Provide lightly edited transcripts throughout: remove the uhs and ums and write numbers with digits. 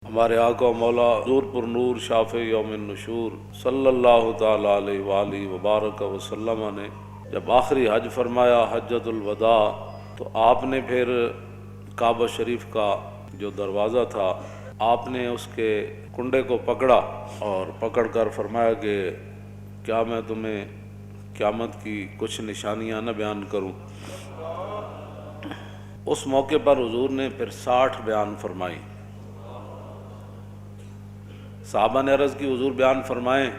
ہمارے آقا و مولا حضور پر نور شافع یوم النشور صلی اللہ تعالیٰ علیہ وآلہ وبارک وسلم نے جب آخری حج فرمایا حجۃ الوداع، تو آپ نے پھر کعبہ شریف کا جو دروازہ تھا آپ نے اس کے کنڈے کو پکڑا اور پکڑ کر فرمایا کہ کیا میں تمہیں قیامت کی کچھ نشانیاں نہ بیان کروں۔ اس موقع پر حضور نے پھر 60 بیان فرمائی۔ صحابہ نے عرض کی حضور بیان فرمائیں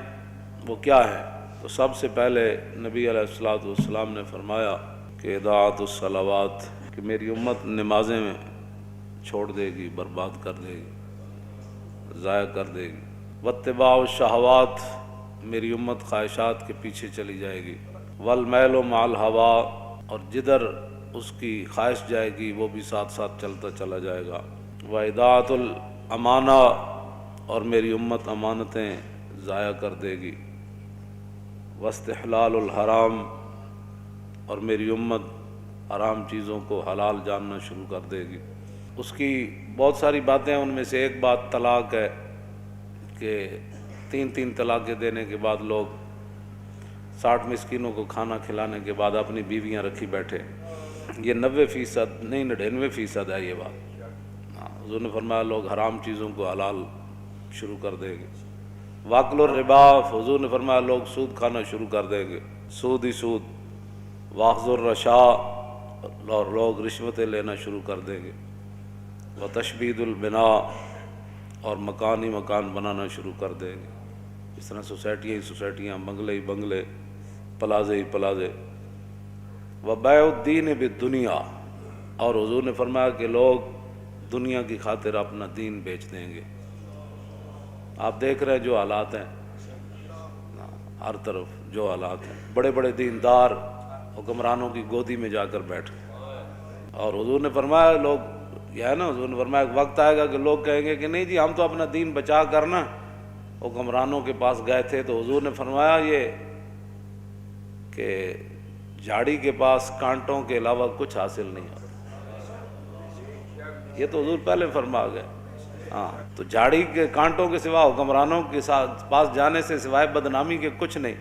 وہ کیا ہے؟ تو سب سے پہلے نبی علیہ الصلوۃ والسلام نے فرمایا کہ اضاعۃ الصلوات، کہ میری امت نمازیں میں چھوڑ دے گی، برباد کر دے گی، ضائع کر دے گی۔ واتباع الشہوات، میری امت خواہشات کے پیچھے چلی جائے گی۔ والمیل مع الہوا، اور جدھر اس کی خواہش جائے گی وہ بھی ساتھ ساتھ چلتا چلا جائے گا۔ واضاعۃ الامانہ، اور میری امت امانتیں ضائع کر دے گی۔ واستحلال الحرام، اور میری امت حرام چیزوں کو حلال جاننا شروع کر دے گی۔ اس کی بہت ساری باتیں ہیں، ان میں سے ایک بات طلاق ہے کہ 3 طلاقیں دینے کے بعد لوگ 60 مسکینوں کو کھانا کھلانے کے بعد اپنی بیویاں رکھی بیٹھے۔ یہ 90% نہیں 99% ہے یہ بات۔ حضور نے فرمایا لوگ حرام چیزوں کو حلال شروع کر دیں گے۔ واکل الربا، حضور نے فرمایا لوگ سود کھانا شروع کر دیں گے، سود ہی سود۔ واخذ الرشا، اور لوگ رشوتیں لینا شروع کر دیں گے۔ وتشبید البناء، اور مکان ہی مکان بنانا شروع کر دیں گے۔ اس طرح سوسائٹیاں ہی سوسائٹیاں، بنگلے ہی بنگلے، پلازے ہی پلازے۔ وبیع الدین بالدنیا، اور حضور نے فرمایا کہ لوگ دنیا کی خاطر اپنا دین بیچ دیں گے۔ آپ دیکھ رہے ہیں جو حالات ہیں، ہر طرف جو حالات ہیں، بڑے بڑے دیندار حکمرانوں کی گودی میں جا کر بیٹھ گئے۔ اور حضور نے فرمایا لوگ یہ ہے نا، حضور نے فرمایا ایک وقت آئے گا کہ لوگ کہیں گے کہ نہیں جی ہم تو اپنا دین بچا کرنا حکمرانوں کے پاس گئے تھے۔ تو حضور نے فرمایا یہ کہ جھاڑی کے پاس کانٹوں کے علاوہ کچھ حاصل نہیں ہوتا۔ یہ تو حضور پہلے فرما گئے۔ ہاں، تو جھاڑی کے کانٹوں کے سوا حکمرانوں کے پاس جانے سے سوائے بدنامی کے کچھ نہیں۔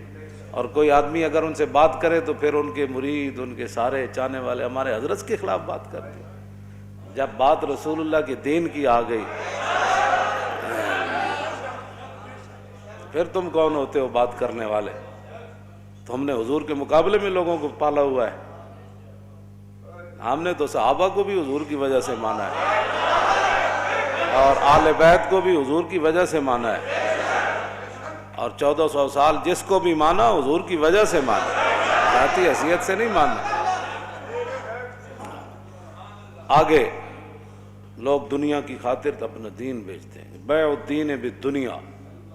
اور کوئی آدمی اگر ان سے بات کرے تو پھر ان کے مرید، ان کے سارے چاہنے والے ہمارے حضرت کے خلاف بات کرتے ہیں۔ جب بات رسول اللہ کے دین کی آ گئی پھر تم کون ہوتے ہو بات کرنے والے؟ تو ہم نے حضور کے مقابلے میں لوگوں کو پالا ہوا ہے۔ ہم نے تو صحابہ کو بھی حضور کی وجہ سے مانا ہے، اور آل بیت کو بھی حضور کی وجہ سے مانا ہے، اور 1400 سال جس کو بھی مانا حضور کی وجہ سے مانا، ذاتی حیثیت سے نہیں ماننا۔ آگے لوگ دنیا کی خاطر اپنا دین بیچتے ہیں، بیع الدین بالدنیا،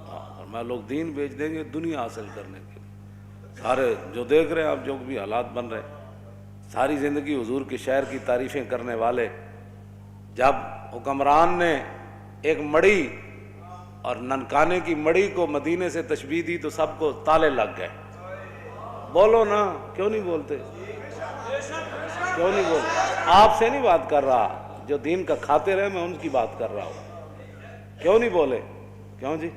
اور میں لوگ دین بیچ دیں گے دنیا حاصل کرنے کے لیے۔ سارے جو دیکھ رہے ہیں آپ، جو بھی حالات بن رہے ہیں، ساری زندگی حضور کے شہر کی تعریفیں کرنے والے، جب حکمران نے ایک مڑی اور ننکانے کی مڑی کو مدینے سے تشبیہ دی تو سب کو تالے لگ گئے۔ بولو نا، کیوں نہیں بولتے؟ کیوں نہیں بولتے؟ آپ سے نہیں بات کر رہا، جو دین کا خاطر ہے میں ان کی بات کر رہا ہوں۔ کیوں نہیں بولے؟ کیوں جی؟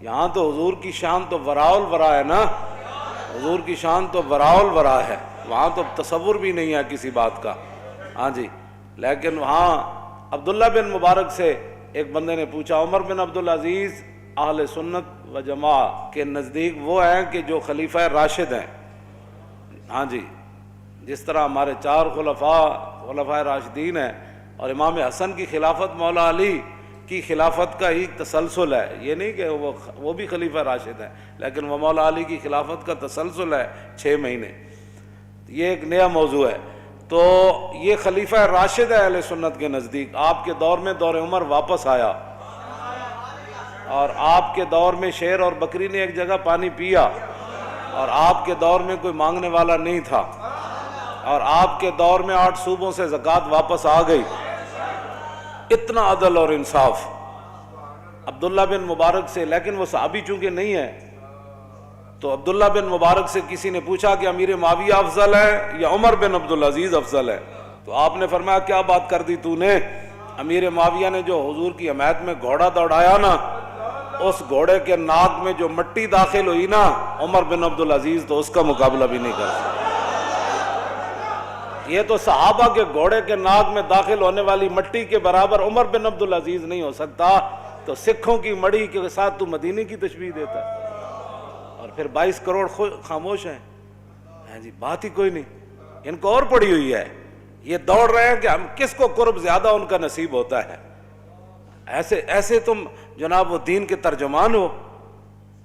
یہاں تو حضور کی شان تو وراء الورا ہے نا، حضور کی شان تو وراء الورا ہے، وہاں تو تصور بھی نہیں ہے کسی بات کا۔ ہاں جی، لیکن وہاں عبداللہ بن مبارک سے ایک بندے نے پوچھا، عمر بن عبدالعزیز اہل سنت و جماعت کے نزدیک وہ ہیں کہ جو خلیفہ راشد ہیں۔ ہاں جی، جس طرح ہمارے 4 خلفاء راشدین ہیں، اور امام حسن کی خلافت مولا علی کی خلافت کا ہی تسلسل ہے، یہ نہیں کہ وہ بھی خلیفہ راشد ہیں، لیکن وہ مولا علی کی خلافت کا تسلسل ہے 6 مہینے۔ یہ ایک نیا موضوع ہے۔ تو یہ خلیفہ راشد ہے اہل سنت کے نزدیک۔ آپ کے دور میں دور عمر واپس آیا، اور آپ کے دور میں شیر اور بکری نے ایک جگہ پانی پیا، اور آپ کے دور میں کوئی مانگنے والا نہیں تھا، اور آپ کے دور میں 8 صوبوں سے زکوٰۃ واپس آ گئی۔ اتنا عدل اور انصاف عبداللہ بن مبارک سے، لیکن وہ صحابی چونکہ نہیں ہے، تو عبداللہ بن مبارک سے کسی نے پوچھا کہ امیر معاویہ افضل ہے یا عمر بن عبدالعزیز افضل ہے؟ تو آپ نے فرمایا کیا بات کر دی تو نے؟ امیر معاویہ نے جو حضور کی حمایت میں گھوڑا دوڑایا نا، اس گھوڑے کے ناک میں جو مٹی داخل ہوئی نا، عمر بن عبدالعزیز تو اس کا مقابلہ بھی نہیں کر سکتا۔ یہ تو صحابہ کے گھوڑے کے ناک میں داخل ہونے والی مٹی کے برابر عمر بن عبدالعزیز نہیں ہو سکتا، تو سکھوں کی مڑی کے ساتھ تو مدینے کی تشبیہ دیتا ہے، اور پھر 22 کروڑ خاموش ہیں۔ جی بات ہی کوئی نہیں، ان کو اور پڑی ہوئی ہے، یہ دوڑ رہے ہیں کہ ہم کس کو قرب زیادہ ان کا نصیب ہوتا ہے۔ ایسے تم جناب وہ دین کے ترجمان ہو،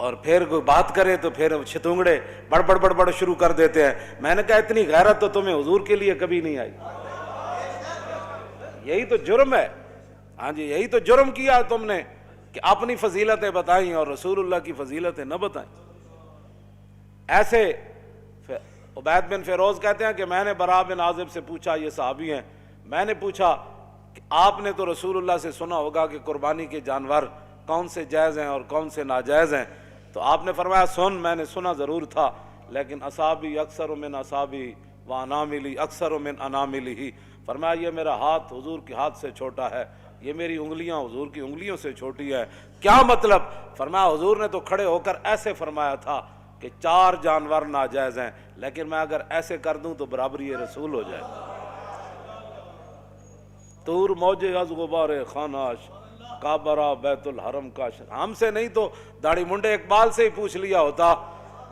اور پھر کوئی بات کرے تو پھر چھتونگڑے بڑ شروع کر دیتے ہیں۔ میں نے کہا اتنی غیرت تو تمہیں حضور کے لیے کبھی نہیں آئی، یہی تو جرم ہے۔ ہاں جی، یہی تو جرم کیا تم نے کہ اپنی فضیلتیں بتائیں اور رسول اللہ کی فضیلتیں نہ بتائیں۔ ایسے عبید بن فیروز کہتے ہیں کہ میں نے براء بن عازب سے پوچھا، یہ صحابی ہیں، میں نے پوچھا کہ آپ نے تو رسول اللہ سے سنا ہوگا کہ قربانی کے جانور کون سے جائز ہیں اور کون سے ناجائز ہیں، تو آپ نے فرمایا سن، میں نے سنا ضرور تھا، لیکن اصابی اکثر من اصابی و اناملی اکثر من اناملی، فرمایا یہ میرا ہاتھ حضور کے ہاتھ سے چھوٹا ہے، یہ میری انگلیاں حضور کی انگلیوں سے چھوٹی ہے۔ کیا مطلب؟ فرمایا حضور نے تو کھڑے ہو کر ایسے فرمایا تھا کہ 4 جانور ناجائز ہیں، لیکن میں اگر ایسے کر دوں تو برابری رسول ہو جائے۔ طور موج از غبار خاناش، کعبہ بیت الحرم کا ہم سے نہیں تو داڑھی منڈے اقبال سے ہی پوچھ لیا ہوتا۔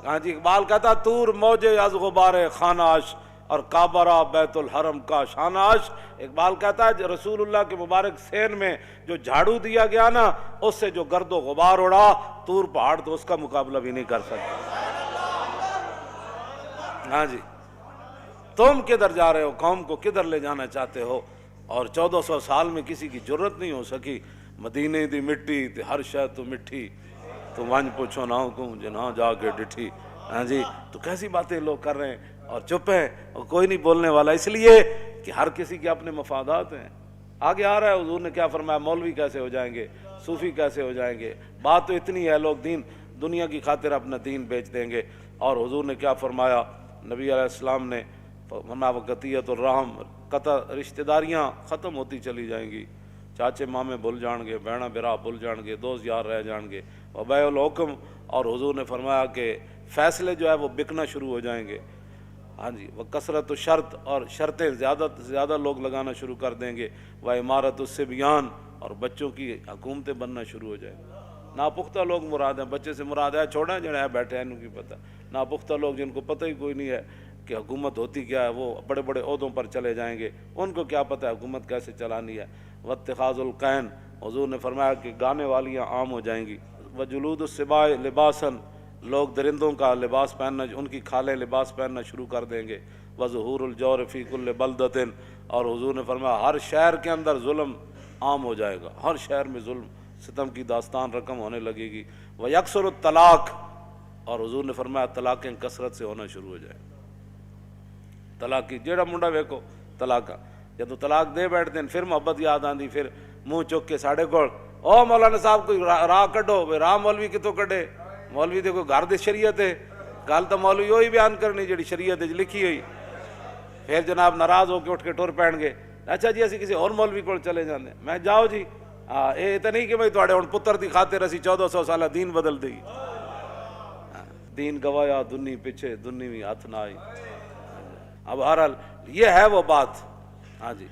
ہاں جی، اقبال کہتا طور موج از غبار خاناش اور کعبہ بیت الحرم کا شاناش۔ اقبال کہتا ہے رسول اللہ کے مبارک سین میں جو جھاڑو دیا گیا نا، اس سے جو گرد و غبار اڑا، طور پہاڑ تو اس کا مقابلہ بھی نہیں کر سکتا۔ ہاں جی، تم کدھر جا رہے ہو، قوم کو کدھر لے جانا چاہتے ہو؟ اور 1400 سال میں کسی کی جرت نہیں ہو سکی۔ مدینے دی مٹی تے ہر شے تو مٹھی، تو ونج پوچھو نہ کو جنا جا کے ڈٹھی۔ ہاں جی، تو کیسی باتیں لوگ کر رہے ہیں اور چپ ہیں اور کوئی نہیں بولنے والا، اس لیے کہ ہر کسی کے اپنے مفادات ہیں۔ آگے آ رہا ہے حضور نے کیا فرمایا، مولوی کیسے ہو جائیں گے، صوفی کیسے ہو جائیں گے، بات تو اتنی ہے لوگ دنیا کی خاطر اپنا دین بیچ دیں گے۔ اور حضور نے کیا فرمایا، نبی علیہ السلام نے فرمایا وقتیت الرحم، قطع رشتہ داریاں ختم ہوتی چلی جائیں گی، چاچے مامے بھول جان گے، بہنا برا بھول جان گے، دوست یار رہ جان گے، وبیع الحکم، اور حضور نے فرمایا کہ فیصلے جو ہے وہ بکنا شروع ہو جائیں گے۔ ہاں جی، وہ کثرت و شرط، اور شرطیں زیادہ سے زیادہ لوگ لگانا شروع کر دیں گے، وہ عمارت الصبیان، اور بچوں کی حکومتیں بننا شروع ہو جائیں گے۔ ناپختہ لوگ مراد ہیں، بچے سے مراد ہے چھوڑیں جڑے ہیں بیٹھے ہیں انہوں کی پتہ، ناپختہ لوگ جن کو پتہ ہی کوئی نہیں ہے کہ حکومت ہوتی کیا ہے، وہ بڑے بڑے عہدوں پر چلے جائیں گے، ان کو کیا پتہ ہے حکومت کیسے چلانی ہے۔ واتخاذ القین، حضور نے فرمایا کہ گانے والیاں عام ہو جائیں گی۔ وجلود السباع لباسا، لوگ درندوں کا لباس پہننا، ان کی کھالیں لباس پہننا شروع کر دیں گے۔ وظہور الجور فی کل بلدۃ، اور حضور نے فرمایا ہر شہر کے اندر ظلم عام ہو جائے گا، ہر شہر میں ظلم ستم کی داستان رقم ہونے لگے گی۔ ویکثر الطلاق، اور حضور نے فرمایا طلاقیں کثرت سے ہونا شروع ہو جائیں۔ طلاق کی جیڑا منڈا ویکو طلاق، جب طلاق دے بیٹھتے ہیں پھر محبت یاد آندی، پھر منہ چک کے ساڑھے کو او مولانا صاحب کوئی راہ کڈو، راہ مولوی کتوں کڈے، مولوی دے کوئی گھر دی شریعت ہے، گل تو مولوی وہی بیان کرنی جڑی شریعت لکھی ہوئی۔ پھر جناب ناراض ہو کے اٹھ کے ٹر پین گے، اچھا جی اسی کسی اور مولوی کو چلے جاندے، میں جاؤ جی، یہ تو نہیں کہ بھائی تھوڑے ہن پتر دی خاطر اسی 1400 سالہ دین بدل دئی، دین گوایا دنی پیچھے دنی بھی ہاتھ نہ آئی۔ اب بہرحال یہ ہے وہ بات۔ ہاں جی،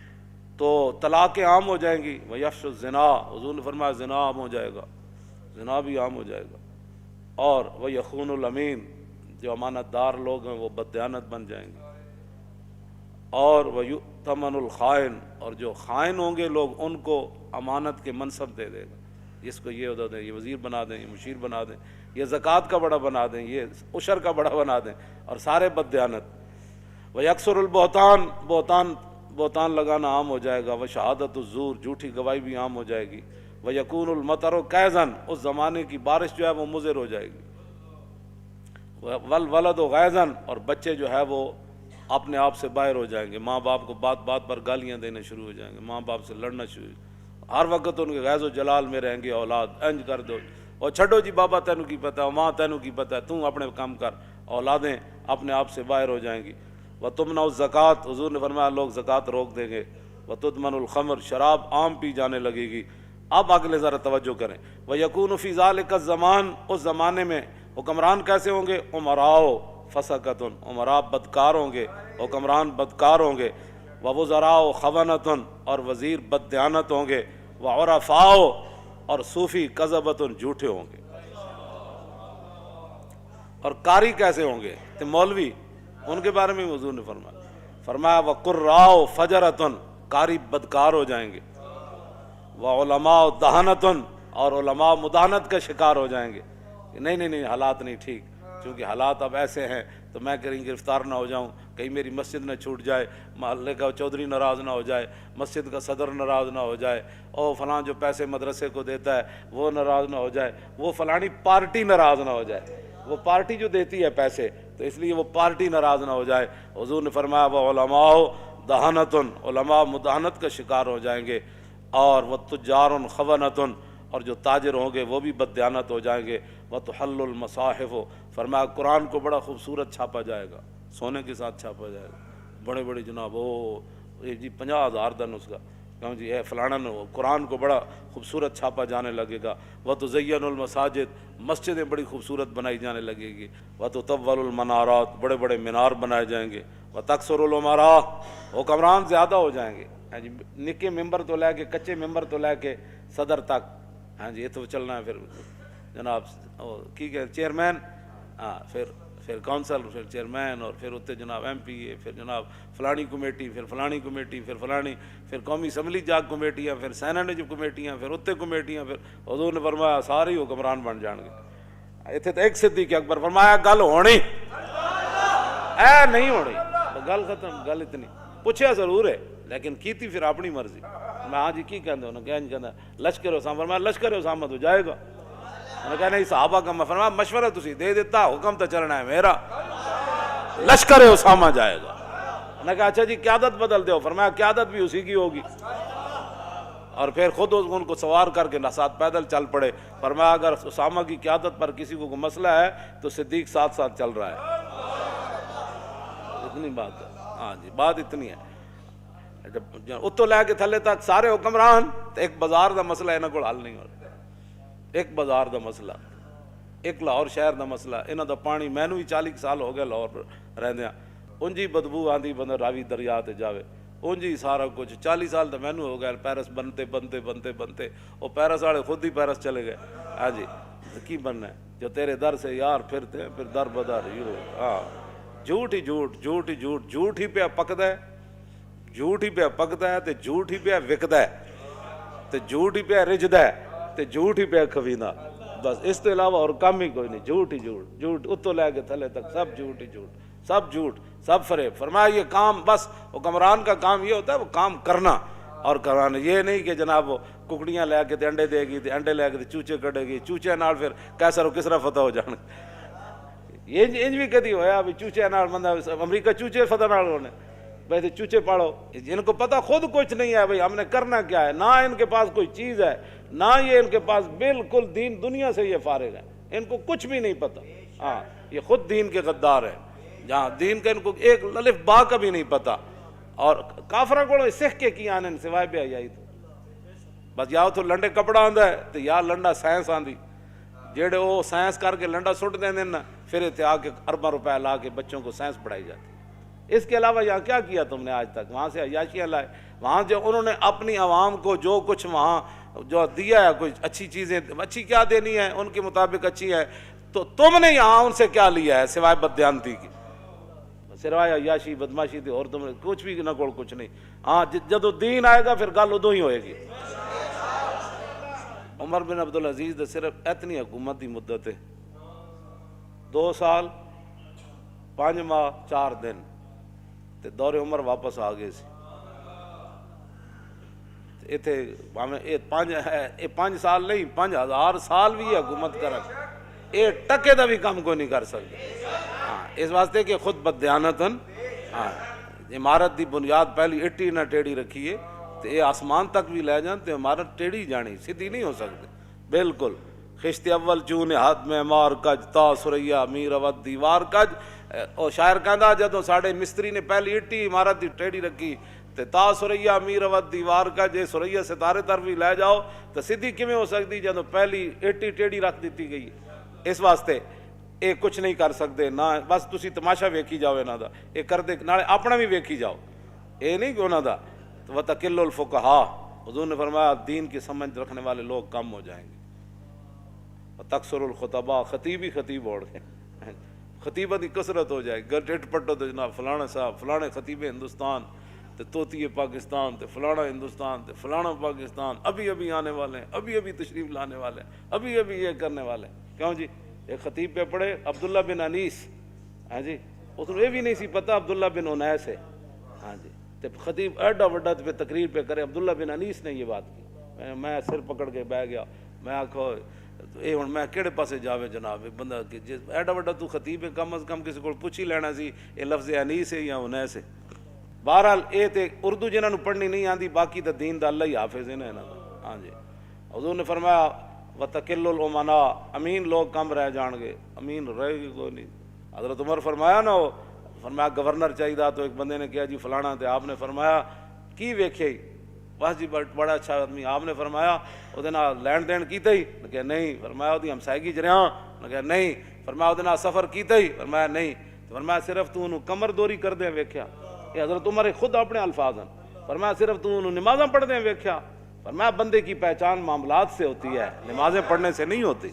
تو طلاقیں عام ہو جائیں گی۔ ویفش الزنا، حضور نے فرمایا زنا عام ہو جائے گا، زنا بھی عام ہو جائے گا۔ اور وہ یخون الامین، جو امانت دار لوگ ہیں وہ بددیانت بن جائیں گے۔ اور وہ یؤتمن الخائن، اور جو خائن ہوں گے لوگ ان کو امانت کے منصب دے دے گا، جس کو یہ عہدہ دیں، یہ وزیر بنا دیں، یہ مشیر بنا دیں، یہ زکوٰۃ کا بڑا بنا دیں، یہ عشر کا بڑا بنا دیں، اور سارے بددیانت۔ ویکثر البہتان، بہتان لگانا عام ہو جائے گا۔ وشہادت الزور، جھوٹی گواہی بھی عام ہو جائے گی۔ ویکون المطر کیزن، اس زمانے کی بارش جو ہے وہ مضر ہو جائے گی۔ والولد غیظن، اور بچے جو ہے وہ اپنے آپ سے باہر ہو جائیں گے، ماں باپ کو بات بات پر گالیاں دینے شروع ہو جائیں گے، ماں باپ سے لڑنا شروع، ہر وقت ان کے غیظ و جلال میں رہیں گے، اولاد انج کر دو، اور چھڈو جی بابا تینوں کی پتہ ہے، ماں تینوں کی پتہ ہے، تم اپنے کام کر، اولادیں اپنے آپ سے باہر ہو جائیں گی۔ وتمنع الزکوٰۃ، حضور نے فرمایا لوگ زکوٰۃ روک دیں گے۔ وتدمن الخمر، شراب عام پی جانے لگے گی۔ اب اگلے ذرا توجہ کریں، وَيَكُونُ فِي ذَلِكَ الزَّمَانِ، اس زمانے میں حکمران کیسے ہوں گے؟ عمراء فسقۃ، عمراء بدکار ہوں گے، حکمران بدکار ہوں گے، ووزراء خونۃ، اور وزیر بددیانت ہوں گے، وعرفاء، اور صوفی کذبۃ، جھوٹے ہوں گے۔ اور قاری کیسے ہوں گے؟ تو مولوی، ان کے بارے میں حضور نے فرمایا وقراء فجرۃ، قاری بدکار ہو جائیں گے، وعلماء دہنۃ، اور علماء مداحنت کا شکار ہو جائیں گے۔ نہیں حالات نہیں ٹھیک، چونکہ حالات اب ایسے ہیں تو میں کہیں گرفتار نہ ہو جاؤں، کہیں میری مسجد نہ چھوٹ جائے، محلے کا چودھری ناراض نہ ہو جائے، مسجد کا صدر ناراض نہ ہو جائے، اور فلاں جو پیسے مدرسے کو دیتا ہے وہ ناراض نہ ہو جائے، وہ فلانی پارٹی ناراض نہ ہو جائے، وہ پارٹی جو دیتی ہے پیسے تو اس لیے وہ پارٹی ناراض نہ ہو جائے۔ حضور نے فرمایا وہ علماء دہنۃ، علماء مداحنت کا شکار ہو جائیں گے، اور وہ تجار خونۃ، اور جو تاجر ہوں گے وہ بھی بددیانت ہو جائیں گے، وتحل المصاحف، فرمایا قرآن کو بڑا خوبصورت چھاپا جائے گا، سونے کے ساتھ چھاپا جائے گا، بڑے بڑے جناب جی 50,000 دا نسخہ، کہوں جی اے فلانا قرآن کو بڑا خوبصورت چھاپا جانے لگے گا، وتزین المساجد، مسجدیں بڑی خوبصورت بنائی جانے لگے گی، وتطول المنارات، بڑے بڑے مینار بنائے جائیں گے، وتکثر الامراء، حکمران زیادہ ہو جائیں گے، ہاں جی نکے ممبر تو لے کے کچے ممبر تو لے کے صدر تک، ہاں جی یہ تو چلنا ہے، پھر جناب کی کہ چیئرمین، ہاں پھر کونسل، پھر چیئرمین، اور پھر اتنے جناب ایم پی اے، پھر جناب فلانی کمیٹی، پھر فلانی کمیٹی، پھر فلانی، پھر قومی اسمبلی جاگ کمیٹیاں، پھر سینٹ کمیٹیاں، پھر اتنے کمیٹیاں، پھر حضور نے فرمایا سارے ہی حکمران بن جان گے۔ اتنے تو ایک صدیق اکبر فرمایا گل ہونی اے نہیں ہونی، گل ختم، گل اتنی پوچھیا ضرور ہے لیکن کیتی پھر اپنی مرضی۔ میں ہاں جی کی کہندے انہوں نے کہنا لشکر اسامہ، فرمایا لشکر اسامہ تو جائے گا، انہوں نے کہا نہیں صحابہ کا، میں فرمایا مشورہ تسی دے دیتا، حکم تو چلنا ہے میرا، لشکر اسامہ جائے گا۔ انہوں نے کہا اچھا جی قیادت بدل دو، فرمایا قیادت بھی اسی کی ہوگی، اور پھر خود ان کو سوار کر کے ساتھ پیدل چل پڑے، فرمایا اگر اسامہ کی قیادت پر کسی کو مسئلہ ہے تو صدیق ساتھ ساتھ چل رہا ہے۔ اتنی بات ہے، ہاں جی بات اتنی ہے۔ جب اتو لے کے تھلے تک سارے حکمران، تو ایک بازار دا مسئلہ انہاں کول حل نہیں ہو رہا، ایک بازار دا مسئلہ، ایک لاہور شہر دا مسئلہ، انہاں دا پانی مینوں ہی 40 سال ہو گئے لاہور رہندیاں، انجی بدبو آندی بندہ راوی دریا تے جاوے، انجی سارا کچھ 40 سال تو مینوں ہو گئے پیرس بنتے بنتے بنتے بنتے، وہ پیرس والے خود ہی پیرس چلے گئے، ہاں جی کی بننا ہے جو تیرے در سے یار پھرتے ہیں پھر در بدر یوں، ہاں جھوٹ ہی جھوٹ، جھوٹ ہی جھوٹ، جھوٹ ہی پہ پکدا ہے، جھوٹ ہی پہ پکدا ہے تے جھوٹ ہی پہ وکدا ہے تے جھوٹ ہی پہ رجدا ہے تے جھوٹ ہی پہ کھویندا، بس اس کے علاوہ اور کام ہی کوئی نہیں، جھوٹ ہی جھوٹ، جھوٹ اتو لے کے تھلے تک سب جھوٹ ہی جھوٹ، سب جھوٹ، سب فریب۔ فرمایا یہ کام بس حکمران کا کام یہ ہوتا ہے وہ کام کرنا اور کرانا، یہ نہیں کہ جناب وہ ککڑیاں لے کے تے انڈے دے گی تے انڈے لے کے تے چوچے کٹے گی، چوچے نال پھر کیسر و کسرا فتح ہو جان، یہ انج بھی کدی ہویا بھی چوچے نال بندہ امریکہ چوچے فتح نال ہونے، بھائی چوچے پاڑو، ان کو پتہ خود کچھ نہیں ہے بھائی ہم نے کرنا کیا ہے، نہ ان کے پاس کوئی چیز ہے، نہ یہ ان کے پاس بالکل دین دنیا سے یہ فارغ ہے، ان کو کچھ بھی نہیں پتہ، ہاں یہ خود دین کے غدار ہیں، جہاں دین کا ان کو ایک الف با کا بھی نہیں پتہ، اور کافرہ کو سکھ کے کی آنے سوائے بے حیائی تو بس یا تو لنڈے کپڑا آندا ہے تو یا لنڈا سائنس آندی، جیڑے وہ سائنس کر کے لنڈا سٹ دیں نا پھر اتنے آ کے ارباں روپے لا کے بچوں کو سائنس پڑھائی جاتی۔ اس کے علاوہ یہاں کیا کیا تم نے آج تک؟ وہاں سے عیاشیاں لائے، وہاں جو انہوں نے اپنی عوام کو جو کچھ وہاں جو دیا ہے، کچھ اچھی چیزیں، اچھی کیا دینی ہے ان کے مطابق اچھی ہے، تو تم نے یہاں ان سے کیا لیا ہے سوائے بددیانتی کی، سوائے عیاشی بدماشی تھی، اور تم نے کچھ بھی نہ کوئی کچھ نہیں۔ ہاں جدو دین آئے گا پھر گل ادو ہی ہوئے گی۔ عمر بن عبدالعزیز دے صرف اتنی حکومت دی مدت ہے 2 سال 5 ماہ 4 دن تے دور عمر واپس آ گئے سی، اتنے یہ 5 سال نہیں 5000 سال بھی حکومت کرن، یہ ٹکے دا بھی کام کوئی نہیں کر سکتے، ہاں اس واسطے کہ خود بددیانتن، ہاں عمارت دی بنیاد پہلی اٹی نہ ٹیڑھی رکھیے تو یہ آسمان تک بھی لے جان تو عمارت ٹیڑھی جانی، سیدھی نہیں ہو سکتی بالکل۔ خشت اول چون ہاتھ میں مار کج تا سریا میر اود دیوار کج، اور شاعر کہندا جدوں ساڈے مستری نے پہلی اٹی عمارت دی ٹیڑھی رکھی تے تا سریا امیر ود دیوار کا جے سریا ستارے طرف بھی لے جاؤ تو سیدھی کیویں ہو سکتی جدوں پہلی ایٹی ٹیڑھی رکھ دیتی گئی. اس واسطے یہ کچھ نہیں کر سکتے نہ بس تسی تماشا ویکھی جاؤ انہاں دا, یہ کردے نالے اپنا بھی ویکھی جاؤ, یہ نہیں کہ انہاں دا. وَتَقِلُّ الْفُقَهَاء, حضور نے فرمایا دین کی سمجھ رکھنے والے لوگ کم ہو جائیں گے. وَتَكْثُرُ الْخُطَبَاء, خطیب ہی خطیب اوڑ گئے, خطیبہ دی کثرت ہو جائے. گٹ پٹو تو جناب فلانا صاحب فلانے خطیب ہندوستان تے توتی پاکستان تے فلانا ہندوستان تے فلانا پاکستان ابھی آنے والے ہیں, ابھی تشریف لانے والے ہیں, ابھی یہ کرنے والے ہیں. کیوں جی ایک خطیب پہ پڑھے عبداللہ بن انیس, ہاں جی اس نے یہ بھی نہیں سی پتہ عبداللہ بن انیس ہے. ہاں جی تے خطیب ایڈا وڈا پہ تقریر پہ کرے عبداللہ بن انیس نے یہ بات کی. میں سر پکڑ کے بہ گیا, میں آکھو یہ ہوں میں کہڑے پاسے جاوے جناب بندہ ایڈا وڈا تو خطیب ہے, کم از کم کسی کو پوچھ ہی لینا سی یہ لفظ انیس ہے یا انیس ہے. بہرحال یہ تے اردو جنہاں نو پڑھنی نہیں آندی, باقی تو دین دا اللہ ہی حافظ ہے نا. ہاں جی حضور نے فرمایا وَتَقِلُّ الْأُمَنَاء, امین لوگ کم رہ جان گے, امین رہے گی کوئی نہیں. حضرت عمر فرمایا نا, فرمایا گورنر چاہیے, تو ایک بندے نے کہا جی فلانا, تے آپ نے فرمایا کی ویکھے, بس جی بڑا اچھا آدمی. آپ نے فرمایا وہ لین دین کیتا ہی, نے کہا نہیں. فرمایا وہ ہمسائیگی چ رہا, نے کہا نہیں. فرمایا وہ سفر کیتا ہی, فرمایا نہیں. فرمایا صرف تو انہوں کمر دوری کر دیں ویکھیا. یہ حضرت عمر خود اپنے الفاظ ہیں. فرمایا صرف تو انہوں نمازاں پڑھ دیں ویکھیا. فرمایا بندے کی پہچان معاملات سے ہوتی ہے, نمازیں پڑھنے سے نہیں ہوتی.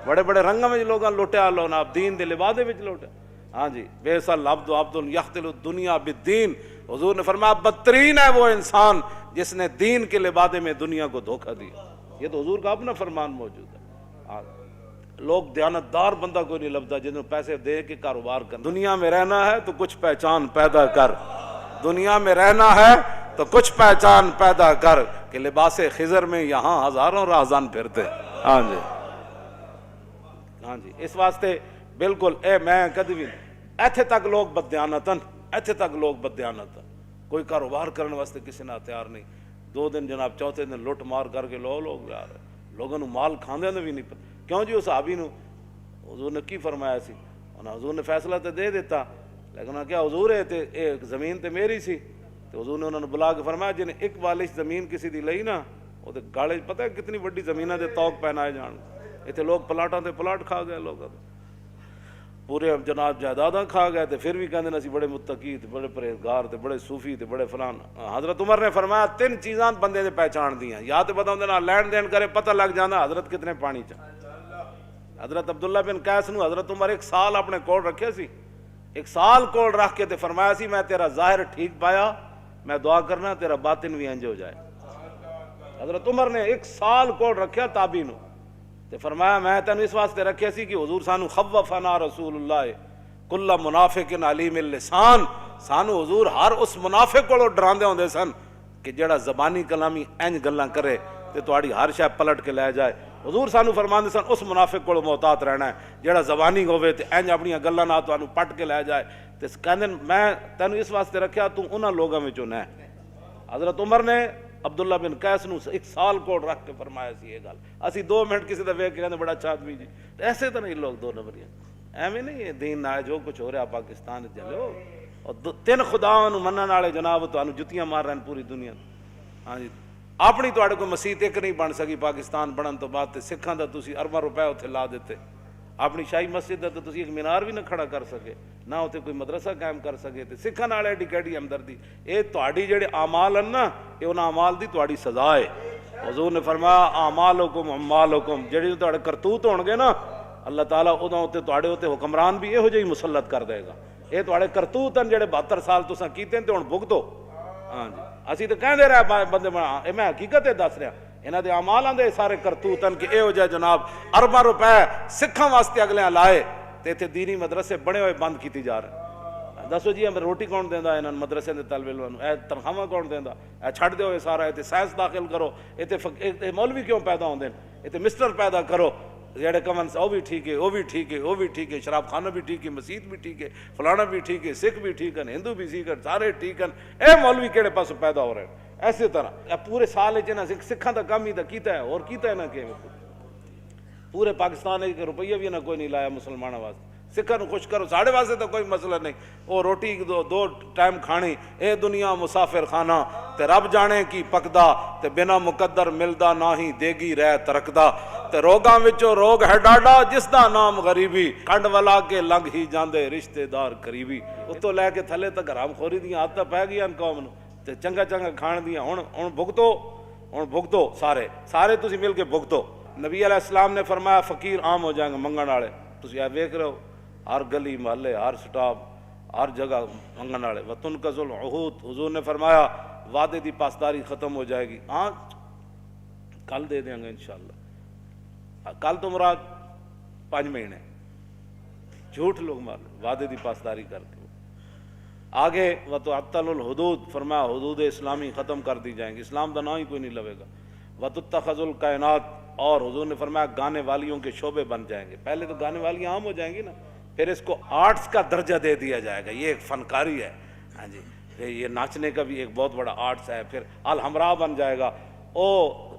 بڑے بڑے رنگوں میں لوگاں لوٹیا لونا, آپ دین دے لبادے وچ لوٹیا. ہاں جی بیسل عبد یختل الدنیا بالدین. حضور نے فرمایا بدترین ہے وہ انسان جس نے دین کے لبادے میں دنیا کو دھوکہ دیا. یہ تو حضور کا اپنا فرمان موجود ہے. لوگ دیانتدار بندہ کوئی نہیں لبدا جنہوں پیسے دے کے کاروبار کر. دنیا میں رہنا ہے تو کچھ پہچان پیدا کر, دنیا میں رہنا ہے تو کچھ پہچان پیدا کر, کہ لباس خضر میں یہاں ہزاروں راہزان پھرتے. ہاں جی ہاں جی اس واسطے بالکل میں کدی بھی ایتھے تک لوگ بددیانتن, ایتھے تک لوگ بددیانتن, کوئی کاروبار کرنے واسطے کسی نہ تیار نہیں. 2 دن جناب چوتھے دن لٹ مار کر کے لوگ جا رہے, لوگوں نو مال کھاندے نے بھی نہیں پتہ. کیوں جی اس صحابی نو حضور نے کی فرمایا سی, حضور نے فیصلہ تو دے دیتا, لیکن انہوں نے کیا حضور ہے تے ایک زمین تے میری سی. تو حضور نے انہوں نے بلا کے فرمایا جن ایک بالش زمین کسی دی لئی نا, وہ تے گاڑے پتہ ہے کتنی بڑی زمینہ دے توق پہنائے جان. اتنے لوگ پلاٹاں تے پلاٹ کھا گئے, لوگ پورے جناب جائیداداں کھا گئے, تے پھر بھی کہندے اسی بڑے متقی تے بڑے پرہیزگار تے بڑے صوفی تے بڑے فلان. حضرت عمر نے فرمایا 3 چیزاں بندے دے پہچان دیاں, یا تے بتاؤں دے نہ لین دین کرے پتہ لگ جانا حضرت کتنے پانی چاہ. حضرت عبداللہ بن قیس نو حضرت عمر 1 سال اپنے کول رکھے سی, 1 سال کول رکھ کے تے فرمایا سی میں تیرا ظاہر ٹھیک پایا, میں دعا کرنا تیرا باطن بھی انج ہو جائے. حضرت عمر نے 1 سال کول رکھیا تابعی نو, تے فرمایا میں تینوں اس واسطے رکھیا سی کہ حضور سانو خوفنا رسول اللہ کل منافق علیم اللسان, سانو حضور ہر اس منافق کو ڈراندے ہوندے سن کہ جڑا زبانی کلامی انج گلاں کرے تے تہاڈی ہر شے پلٹ کے لے جائے. حضور سانو فرماندے سن اس منافق کو محتاط رہنا ہے جڑا زبانی ہوے تے انج اپنی گلاں نال تانوں پٹ کے لے جائے. تے کہندے میں تینوں اس واسطے رکھیا تو انہاں لوگاں وچوں نہ. حضرت عمر نے عبداللہ بن قیس نو 1 سال کوڑ رکھ کے فرمایا سی یہ گل. اسی 2 منٹ کسی دا ویکھ کے کہندے بڑا اچھا آدمی جی. ایسے تو نہیں لوگ 2 نمبریاں, ایویں نہیں ہے دین نہ جو کچھ ہو رہا پاکستان چلو, اور 3 خداواں نو منن والے جناب تانوں جتیاں مار رہے ہیں پوری دنیا. ہاں جی اپنی تواڈے کو مسجد ایک نہیں بن سکی پاکستان بنن تو بعد, تے سکھاں دا تسی ارباں روپے اتھے لا دیتے. اپنی شاہی مسجد دا تو تسی ایک مینار بھی نہ کھڑا کر سکے, نہ اتنے کوئی مدرسہ قائم کر سکے. تے سکھاں نال ایڈی کیڑی ہمدردی. یہ تہاڈی جڑے اعمال ہیں نا, یہ انہاں اعمال دی تہاڈی سزا ہے. حضور نے فرمایا اعمالکم اعمالکم, جڑے تہاڈے کرتوت ہون گے نا اللہ تعالیٰ ادوں تے تہاڈے اوتے حکمران بھی یہو جہی مسلط کر دے گا. یہ تہاڈے کرتوت ہیں جڑے 72 سال تساں کیتے ہیں تے ہن بھگتو. ہاں جی اسی تو کہندے رہے بندے بنا, میں حقیقت دس رہا, انہاں دے اعمالاں دے سارے کرتوت ہیں کہ یہو جہا جناب ارباں روپے سکھاں واسطے اگلیاں لائے تے اتنے دینی مدرسے بنے ہوئے بند کیتی جا رہے ہیں. دسو جی ہمیں روٹی کون دیندا انہاں مدرسے دے طالب علماں, اے تنخواہ کون دیندا, اے چھڈ دیو سارا, اتنے سائنس داخل کرو, اتنے مولوی کیوں پیدا ہوندے ہیں, اتنے مسٹر پیدا کرو جڑے کمن وہ بھی ٹھیک ہے, وہ بھی ٹھیک ہے, وہ بھی ٹھیک ہے, شراب خانہ بھی ٹھیک ہے, مسجد بھی ٹھیک ہے, فلانا بھی ٹھیک ہے, سکھ بھی ٹھیک ہے, ہندو بھی ٹھیک ہے, سارے ٹھیک ہیں. اے مولوی کہڑے پاس پیدا ہو رہے ہیں. ایسے طرح پورے سال سکھاں دا کام ہی دا کیتا ہے, اور کیتا ہے نا کہ پورے پاکستان ایک روپیہ بھی نہ کوئی نہیں لایا مسلمانوں واسطے. سکھاں نوں خوش کرو، ساڑے واسطے تو کوئی مسئلہ نہیں، وہ روٹی دو ٹائم کھانی، اے دنیا مسافر خانہ، تے رب جانے کی پکدا، تے بنا مقدر ملدا نہ ہی دیگی رہ ترکدا، تے روگاں وچوں روگ ہے ڈاڈا جس دا نام غریبی، کھنڈ والا کے لنگ ہی جاندے رشتے دار قریبی۔ اتوں لے کے تھلے تک حرام خوری دیاں عادتاں پی گئیاں قوم نوں، تے چنگا چنگا کھان دیاں، ہن بھگتو سارے تسی مل کے بھگتو۔ نبی علیہ السلام نے فرمایا فقیر عام ہو جائیں گے منگن والے، تسی ویکھ رہے ہو ہر گلی محلے ہر سٹاپ ہر جگہ منگن والے۔ وتنقض العہود، حضور نے فرمایا وعدے دی پاسداری ختم ہو جائے گی، ہاں کل دے دیں گے انشاءاللہ، کل تو مراد 5 مہینے، جھوٹ لوگ مار وعدے دی پاسداری کر کے۔ آگے وتعطل الحدود، فرمایا حدود اسلامی ختم کر دی جائیں گی، اسلام دا نام ہی کوئی نہیں لوے گا۔ وتتخذ الکائنات، اور حضور نے فرمایا گانے والیوں کے شعبے بن جائیں گے، پہلے تو گانے والی عام ہو جائیں گی نا، پھر اس کو آرٹس کا درجہ دے دیا جائے گا، یہ ایک فنکاری ہے، ہاں جی، پھر یہ ناچنے کا بھی ایک بہت بڑا آرٹس ہے، پھر الحمراء بن جائے گا، او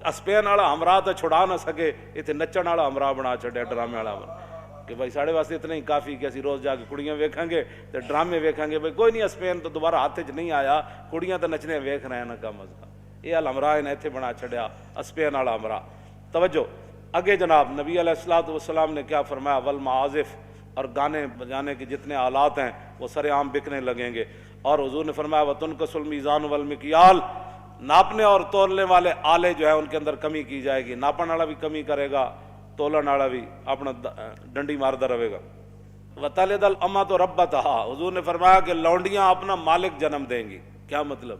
اسپین والا ہمراہ تو چھڑا نہ سکے، اتنے نچن والا ہمراہ بنا چھڑیا، ڈرامے والا بنا کہ بھائی ساڑے واسطے اتنا ہی کافی کہ اسی روز جا کے کڑیاں ویکھیں گے تو ڈرامے ویکھیں گے، بھائی کوئی نہیں اسپین تو دوبارہ ہاتھ چ نہیں آیا، کڑیاں تو نچنے ویکھ رہے ہیں نا کم از کم، یہ الحمراہ نے اتنے بنا چھڑیا اسپین والا ہمراہ۔ توجہ اگے جناب نبی علیہ الصلوۃ والسلام نے کیا فرمایا، والمعازف، اور گانے بجانے کے جتنے آلات ہیں وہ سر عام بکنے لگیں گے، اور حضور نے فرمایا وتنقص المیزان والمکیال، ناپنے اور تولنے والے آلے جو ہیں ان کے اندر کمی کی جائے گی، ناپن والا بھی کمی کرے گا، تولن والا بھی اپنا ڈنڈی ماردا رہے گا۔ وتلد الامۃ ربتہا، حضور نے فرمایا کہ لونڈیاں اپنا مالک جنم دیں گی۔ کیا مطلب؟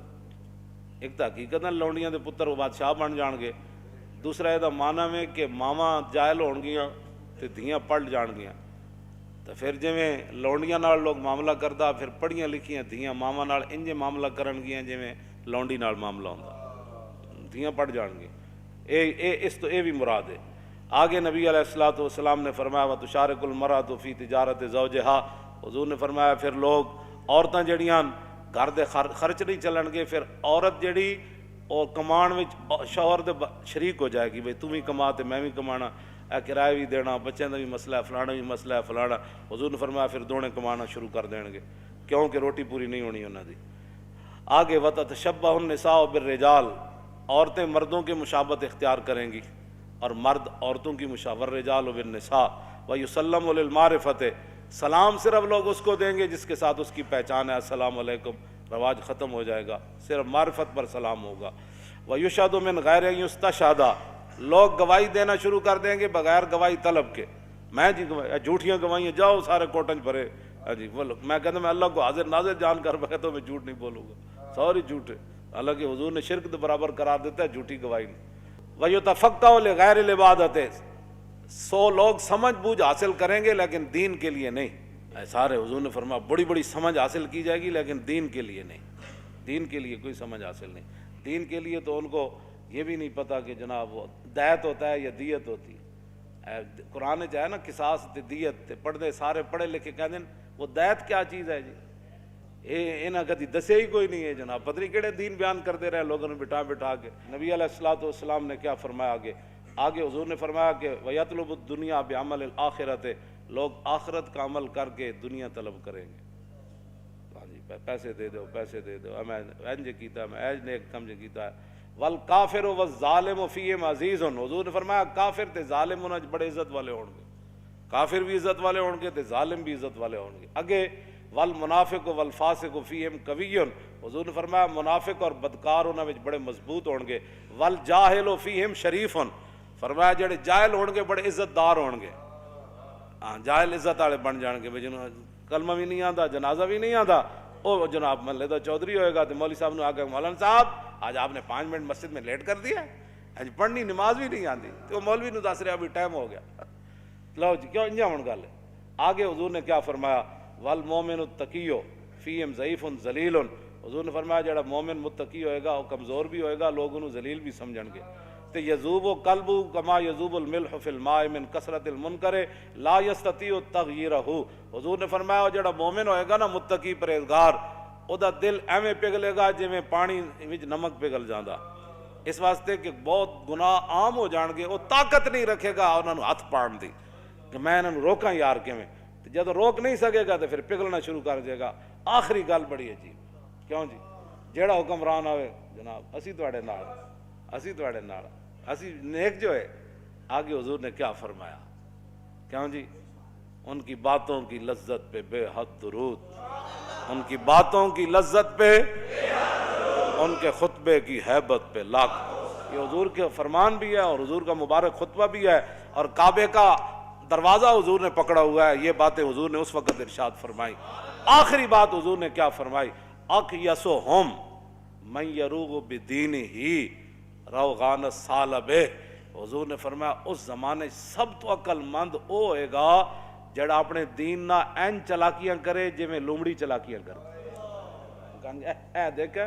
ایک تو حقیقت لونڈیاں دے پتر وہ بادشاہ بن جان گے، دوسرا یہ مانا میں کہ ماما جائل ہون گیاں تے دھیاں پڑھ جان گیاں، تو پھر جویں لونڈیاں نال لوگ معاملہ کردا، پھر پڑھیاں لکھیاں دھیاں ماما نال انجے معاملہ کرن گیاں جویں لونڈی نال معاملہ ہوندا، دھیاں پڑھ جان گے، اس تو اے بھی مراد ہے۔ آگے نبی علیہ الصلوۃ والسلام نے فرمایا وتشارک المرأۃ فی تجارت زوجہا، حضور نے فرمایا پھر لوگ عورتاں جڑیاں گھر دے خرچ نہیں چلن گے، پھر عورت جڑی اور کمان وچ شوہر دے شریک ہو جائے گی، بھئی تم بھی کما تے میں بھی کمانا، اے کرایہ بھی دینا، بچوں کا بھی مسئلہ ہے، فلانا بھی مسئلہ ہے فلانا، حضور نے فرمایا پھر دونے کمانا شروع کر دیں گے، کیونکہ روٹی پوری نہیں ہونی انہاں دی۔ آگے وتتشبہ النساء بالرجال، عورتیں مردوں کے مشابہت اختیار کریں گی اور مرد عورتوں کی مشابہت، والرجال بالنساء ویسلم للمعرفۃ، سلام صرف لوگ اس کو دیں گے جس کے ساتھ اس کی پہچان ہے، السلام علیکم، رواج ختم ہو جائے گا، صرف معرفت پر سلام ہوگا۔ ویشہد من غیر ان یستشہد، لوگ گواہی دینا شروع کر دیں گے بغیر گواہی طلب کے، میں جی گواہی جھوٹیاں گواہیاں جاؤ سارے کوٹنج بھرے، جی بولو میں کہتا میں اللہ کو حاضر ناظر جان کر بکھے تو میں جھوٹ نہیں بولوں گا، سوری جھوٹ ہے، حالانکہ حضور نے شرک برابر قرار دیتا ہے جھوٹی گواہی نہیں۔ وَيُتَفَقَّهُ لِغَيْرِ الْعِبَادَةِ، 100 لوگ سمجھ بوجھ حاصل کریں گے لیکن دین کے لیے نہیں، سارے حضور نے فرمایا بڑی بڑی سمجھ حاصل کی جائے گی لیکن دین کے لیے نہیں، دین کے لیے کوئی سمجھ حاصل نہیں، دین کے لیے تو ان کو یہ بھی نہیں پتا کہ جناب وہ دیت ہوتا ہے یا دیت ہوتی ہے، قرآن جو ہے نا قصاص تے دیت پڑھتے سارے پڑھے لکھے کہتے ہیں وہ دیت کیا چیز ہے جی، انہاں کدی دسے ہی کوئی نہیں ہے جناب، پتہ نہیں کہڑے دین بیان کرتے رہے لوگوں نے بٹھا بٹھا کے۔ نبی علیہ الصلوۃ والسلام نے کیا فرمایا آگے حضور نے فرمایا کہ وَيَطْلُبُ الدُّنْيَا بِعَمَلِ الْآخِرَةِ، لوگ آخرت کا عمل کر کے دنیا طلب کریں گے، ہاں جی پیسے دے دو پیسے دے دو، میں انج کیتا میں ایج نیک کم کیتا ہے۔ والکافر والظالم فیہم عزیز، حضور نے فرمایا کافر تے ظالم انہاں بڑے عزت والے ہون گے، کافر بھی عزت والے ہون گے تے ظالم بھی عزت والے ہون گے۔ اگے والمنافق والفاسق فیہم قوی، حضور نے فرمایا منافق اور بدکار انہاں وچ بڑے مضبوط ہون گے۔ والجاہل فیہم شریف، فرمایا جڑے جاہل ہون گے بڑے عزت دار ہون گے، ہاں جاہل عزت والے بن جان گے، بھئی جنہوں کلمہ بھی نہیں آندا جنازہ بھی نہیں آندا، او جناب محلے دا چودھری ہوئے گا تو مولوی صاحب نے آگے مولانا صاحب آج آپ نے 5 منٹ مسجد میں لیٹ کر دیا، آج پڑھنی نماز بھی نہیں آندی، تو مولوی نے دس رہا ابھی ٹائم ہو گیا، لو جی کیوں انجا ہون گل ہے۔ آگے حضور نے کیا فرمایا والمومن التقی فیہم ضعیف ذلیل، حضور نے فرمایا جڑا مومن متقی ہوئے گا وہ کمزور بھی ہوئے گا، لوگ انہوں ذلیل بھی سمجھن گے۔ تے یذوب قلب کما یذوب الملح فی الماء من کثرت المنکر لا یستطیع تغییرہ، حضور نے فرمایا جڑا مومن ہوئے گا نا متقی پرہیزگار، او دا دل ایویں پگھلے گا جویں پانی وچ نمک پگھل جاندا، اس واسطے کہ بہت گناہ عام ہو جان گے، وہ طاقت نہیں رکھے گا انہاں نوں ہاتھ پاڑن دی کہ میں انہاں نوں روکاں یار کیویں، جب روک نہیں سکے گا تو پھر پگھلنا شروع کر دے گا. آخری گل بڑی عجیب, کیوں جی جیڑا حکمران آوے جناب اسی تواڈے نال, اسی تواڈے نال, اسی نیک جو ہے. آگے حضور نے کیا فرمایا, کیوں جی ان کی باتوں کی لذت پہ بے حد درود, ان کی باتوں کی لذت پہ, ان کے خطبے کی ہیبت پہ لاکھ. یہ حضور کے فرمان بھی ہے اور حضور کا مبارک خطبہ بھی ہے, اور کعبے کا دروازہ حضور نے پکڑا ہوا ہے. یہ باتیں حضور نے اس وقت ارشاد فرمائی. آخری بات حضور نے کیا فرمائی, اقیسہم من یروغ بدینہ روغان الثعلب. حضور نے فرمایا اس زمانے سب تو عقل مند او ہوئے گا جڑا اپنے دین نہ این چلاکیاں کرے جویں لومڑی چلاکیاں کرے. اے دیکھ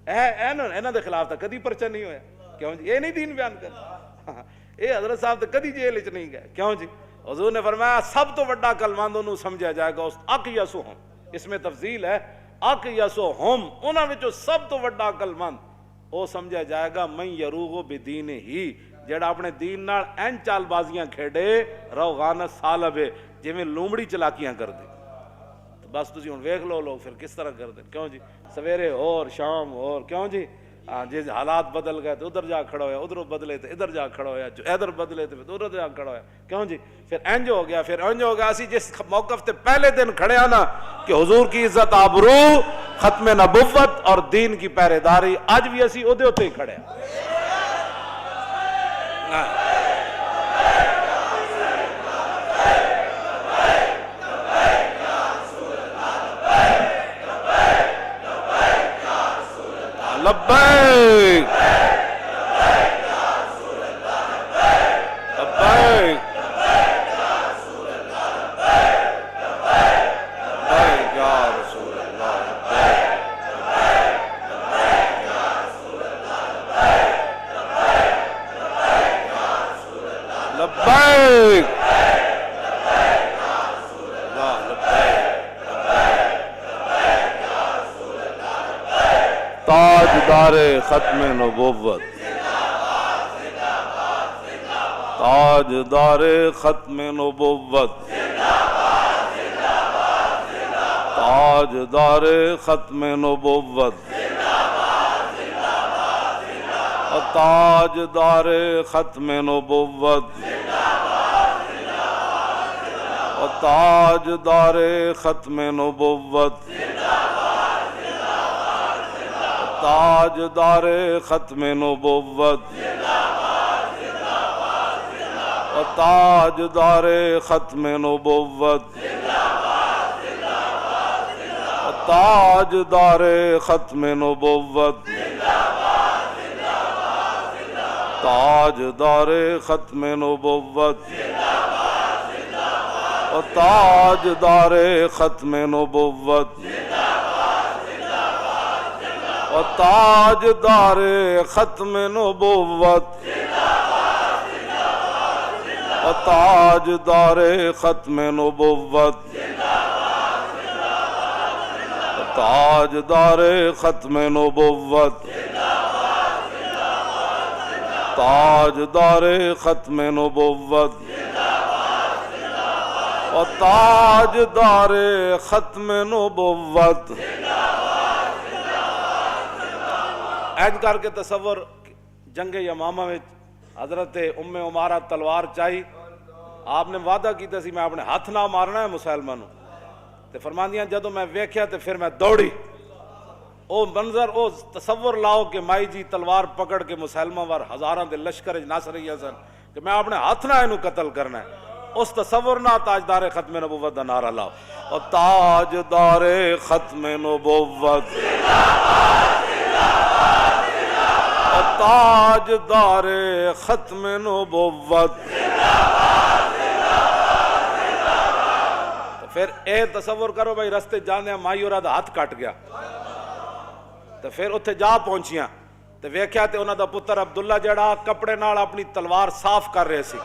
انہاں دے خلاف تو کدی پرچہ نہیں ہویا, کیوں جی یہ نہیں دین بیان کرتا, یہ حضرت صاحب تو کدی جیل وچ نہیں گئے, کیوں جی. حضور نے فرمایا سب تو بڑا عقل مند انہوں سمجھا جائے گا اس اقیسہم, اس میں تفضیل ہے, اقیسہم انہاں وچوں سب تو بڑا عقل مند او سمجھا جائے گا من یروغ بدینہ, جڑا اپنے دین نال این چال بازیاں کھیڑے روغان الثعلب جویں لومڑی چلاکیاں کر دے. تو بس تسی ہن ویکھ لو لوگ پھر کس طرح کر دیں, کیوں جی سویرے اور شام اور, کیوں جی جی حالات بدل گئے تو ادھر جا کھڑا ہویا, ادھر بدلے تو ادھر جا کھڑا ہویا, جو ادھر بدلے تو ادھر جا کھڑا ہویا, کیوں جی پھر انج ہو گیا, پھر انج ہو گیا. اسی جس موقف تے پہلے دن کھڑے آنا کہ حضور کی عزت آبرو ختم نبوت اور دین کی پہرے داری, اج بھی اسی اودے ہوتے ہی کھڑے ہیں. لبیک لبیک تاجدار ختم نبوت, تاجدار ختم نبوت, تاجدار ختم نبوت, تاجدار ختم نبوت, تاجدار ختم نبوت, تاجدار ختم نبوت, تاجدار ختم نبوت, تاجدار ختم نبوت, تاجدار ختم نبوت, تاجدار ختم نبوت, تاجدار ختم نبوت, تاجدار ختم نبوت, تاجدار ختم نبوت, تاجدار ختم نبوت, تاجدار ختم نبوت. اینج کر کے تصور جنگ یمامہ میں حضرت ام عمارہ تلوار چاہی, آپ نے وعدہ کیتا سی میں اپنے ہاتھ نہ مارنا ہے مسلمانوں, تے فرماندیاں جدو میں ویکھیا تے پھر میں دوڑی. او منظر او تصور لاؤ کہ مائی جی تلوار پکڑ کے مسلمہ وار ہزاراں دے لشکر نس رہی سن کہ میں اپنے ہاتھ نہ اینو قتل کرنا ہے. اس تصور نہ تاجدار ختم نبوت دا نعرہ لاؤ, اور تاجدار ختم نبوت, تاجدار ختم نبوت. پھر اے تصور کرو بھائی رستے جانے مائی اور ہاتھ کٹ گیا, تو پھر اتھے جا پہنچیاں تو ویکھیا تے انہاں دا پتر عبداللہ جڑا کپڑے نال اپنی تلوار صاف کر رہے سی.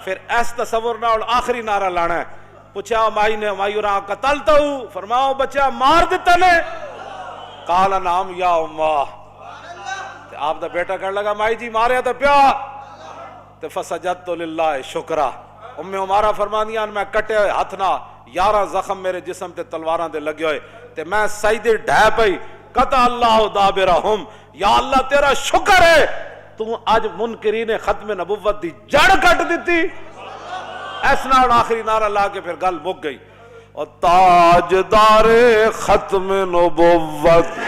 پھر اس تصور نال آخری نعرہ لانا ہے. پوچھا مائی نے, مائی اور قتلتا ہوں, فرماؤ بچہ مار دیتا نے, قال نعم یا امہ. آپ دا بیٹا کہنے لگا مائی جی ماریا تو پیا, تو فسجدت للہ شکرہ, ام عمارہ فرماندیاں میں کٹے ہوئے ہاتھ نہ 11 زخم میرے جسم تے تلواراں دے لگے ہوئے تے میں سجدے ڈھے پئی قطع اللہ دابرہم، یا اللہ تیرا شکر ہے تو اج منکرین ختم نبوت دی جڑ کٹ دیتی۔ اس نال آخری نعرہ لا کے پھر گل مک گئی، اور تاجدار ختم نبوت